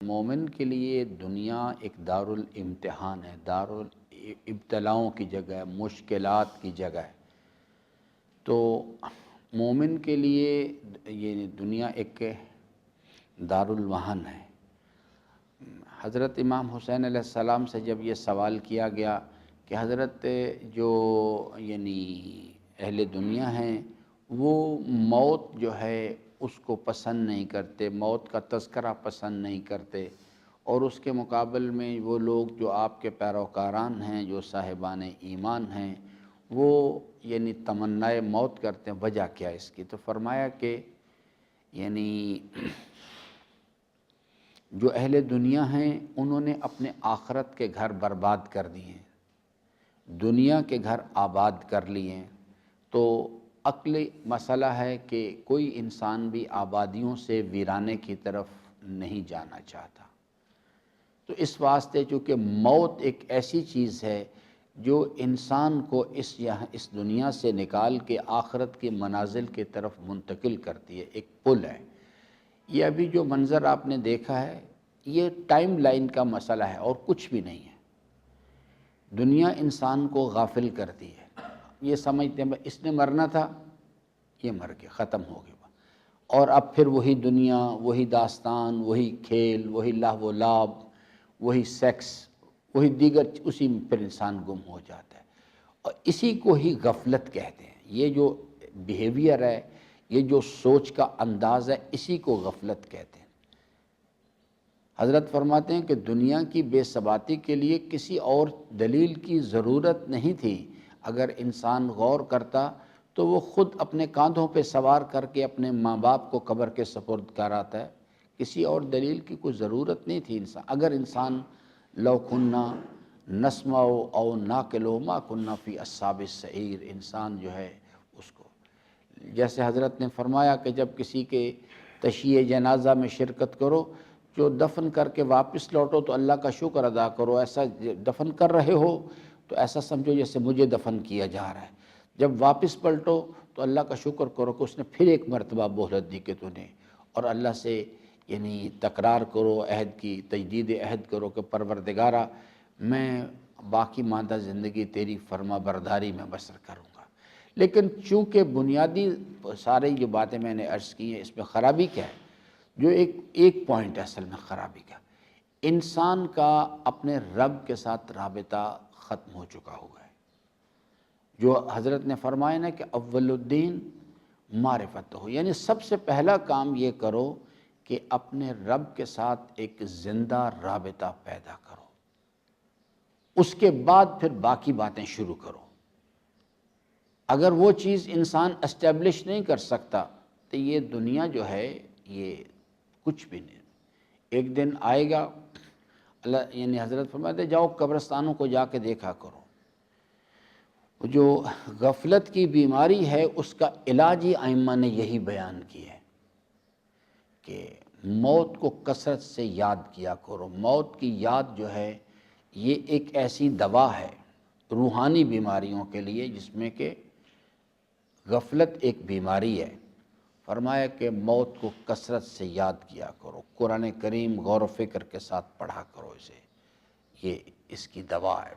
مومن کے لیے دنیا ایک دارالامتحان ہے، دارالابتلاؤں کی جگہ ہے، مشکلات کی جگہ ہے۔ تو مومن کے لیے یہ دنیا ایک دارالمحن ہے۔ حضرت امام حسین علیہ السلام سے جب یہ سوال کیا گیا کہ حضرت جو اہل دنیا ہیں وہ موت جو ہے اس کو پسند نہیں کرتے، موت کا تذکرہ پسند نہیں کرتے، اور اس کے مقابل میں وہ لوگ جو آپ کے پیروکاران ہیں، جو صاحبان ایمان ہیں، وہ تمنائے موت کرتے ہیں۔ وجہ کیا اس کی؟ تو فرمایا کہ جو اہل دنیا ہیں انہوں نے اپنے آخرت کے گھر برباد کر دیے ہیں، دنیا کے گھر آباد کر لیے ہیں۔ تو عقلی مسئلہ ہے کہ کوئی انسان بھی آبادیوں سے ویرانے کی طرف نہیں جانا چاہتا۔ تو اس واسطے چونکہ موت ایک ایسی چیز ہے جو انسان کو اس دنیا سے نکال کے آخرت کی منازل کی طرف منتقل کرتی ہے، ایک پل ہے۔ یہ ابھی جو منظر آپ نے دیکھا ہے یہ ٹائم لائن کا مسئلہ ہے اور کچھ بھی نہیں ہے۔ دنیا انسان کو غافل کرتی ہے، یہ سمجھتے ہیں اس نے مرنا تھا، یہ مر گیا، ختم ہو گیا، اور اب پھر وہی دنیا، وہی داستان، وہی کھیل، وہی لہو و لعب، وہی سیکس، وہی دیگر، اسی میں پھر انسان گم ہو جاتا ہے، اور اسی کو ہی غفلت کہتے ہیں۔ یہ جو بیہیویئر ہے، یہ جو سوچ کا انداز ہے، اسی کو غفلت کہتے ہیں۔ حضرت فرماتے ہیں کہ دنیا کی بے ثباتی کے لیے کسی اور دلیل کی ضرورت نہیں تھی۔ اگر انسان غور کرتا تو وہ خود اپنے کاندھوں پہ سوار کر کے اپنے ماں باپ کو قبر کے سپرد کراتا ہے، کسی اور دلیل کی کوئی ضرورت نہیں تھی۔ اگر انسان لو کننا نسمع او ناقلو ما کننا فی اصحاب السعیر، انسان جو ہے اس کو، جیسے حضرت نے فرمایا کہ جب کسی کے تشییع جنازہ میں شرکت کرو، جو دفن کر کے واپس لوٹو تو اللہ کا شکر ادا کرو، ایسا دفن کر رہے ہو تو ایسا سمجھو جیسے مجھے دفن کیا جا رہا ہے۔ جب واپس پلٹو تو اللہ کا شکر کرو کہ اس نے پھر ایک مرتبہ مہلت دی کہ تو نے، اور اللہ سے تکرار کرو، عہد کی تجدید عہد کرو کہ پروردگارہ میں باقی ماندہ زندگی تیری فرما برداری میں بسر کروں گا۔ لیکن چونکہ بنیادی سارے جو باتیں میں نے عرض کی ہیں، اس میں خرابی کیا ہے؟ جو ایک پوائنٹ ہے اصل میں خرابی کا، انسان کا اپنے رب کے ساتھ رابطہ ختم ہو چکا ہوا ہے۔ جو حضرت نے فرمایا نا کہ اول الدین معرفت ہو، یعنی سب سے پہلا کام یہ کرو کہ اپنے رب کے ساتھ ایک زندہ رابطہ پیدا کرو، اس کے بعد پھر باقی باتیں شروع کرو۔ اگر وہ چیز انسان اسٹیبلش نہیں کر سکتا تو یہ دنیا جو ہے یہ کچھ بھی نہیں۔ ایک دن آئے گا، اللہ حضرت فرماتے جاؤ قبرستانوں کو جا کے دیکھا کرو، جو غفلت کی بیماری ہے اس کا علاج ہی ائمہ نے یہی بیان کی ہے کہ موت کو کثرت سے یاد کیا کرو۔ موت کی یاد جو ہے یہ ایک ایسی دوا ہے روحانی بیماریوں کے لیے جس میں کہ غفلت ایک بیماری ہے۔ فرمایا کہ موت کو کثرت سے یاد کیا کرو، قرآن کریم غور و فکر کے ساتھ پڑھا کرو اسے، یہ اس کی دوا ہے۔